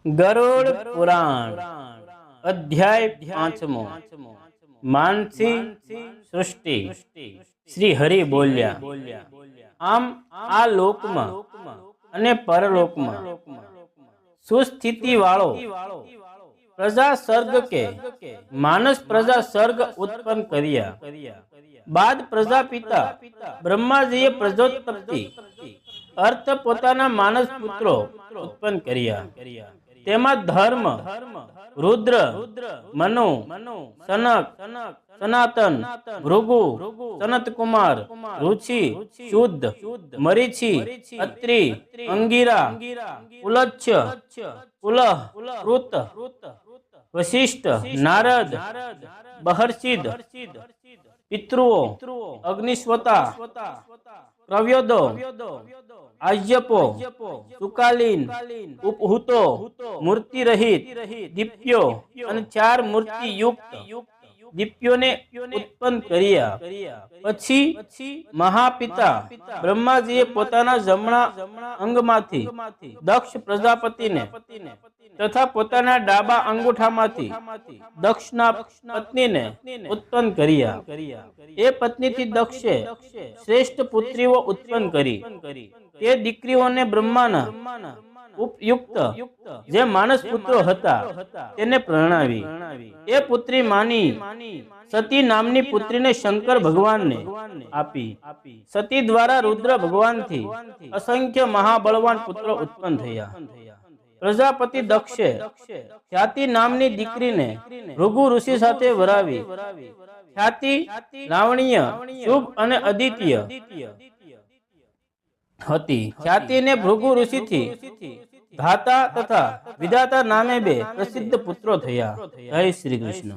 गरुड़ पुराण अध्याय 5मो मानसी सृष्टि। श्री हरि बोल्या, आम आ लोक में अने परलोक में सुस्थिति वाळो प्रजा सर्ग के मानस प्रजा सर्ग उत्पन्न करिया। बाद प्रजापिता ब्रह्माजीए प्रजोत्पत्ति अर्थ पोताना मानस पुत्रो उत्पन्न करिया। तेमा धर्म रुद्र मनु सनक सनातन भृगु सनत कुमार रुचि शुद्ध मरीचि अत्रि अंगिरा उलच्छ कुलह कृत वशिष्ठ नारद बहर्षिद पितृओ अग्निस्वता क्रव्योदो आज्यपो सुकालीन उपहुतो मूर्ति रहित दीप्यो अने 4 मूर्ति युक्त दीप्यों ने उत्पन्न करिया। पछी महापिता ब्रह्माजीए पोताना जमणा अंगमांथी दक्ष प्रजापति ने तथा पोताना डाबा अंगूठामांथी दक्षना पत्नी ने उत्पन्न करिया। ए पत्नी थी दक्षे श्रेष्ठ पुत्रीओ उत्पन्न करी। ते दीकरीओने ब्रह्माना उपयुक्त जे मानस पुત્રો હતા તેને પ્રણાવી। એ પુત્રી માની સતી નામની પુત્રીને શંકર ભગવાનને આપી। સતી દ્વારા રુદ્ર ભગવાનથી અસંખ્ય મહાબળવાન પુત્રો ઉત્પન્ન થયા। પ્રજાપતિ દક્ષે ખ્યાતિ નામની દીકરીને ભૃગુ ઋષિ સાથે વરાવી। ખ્યાતિ લાવણ્ય શુભ અને અદિત્ય હતી। ખ્યાતિને ભૃગુ ઋષિથી धाता तथा विधाता नामे 2 प्रसिद्ध पुत्रो थया। जय श्री कृष्ण।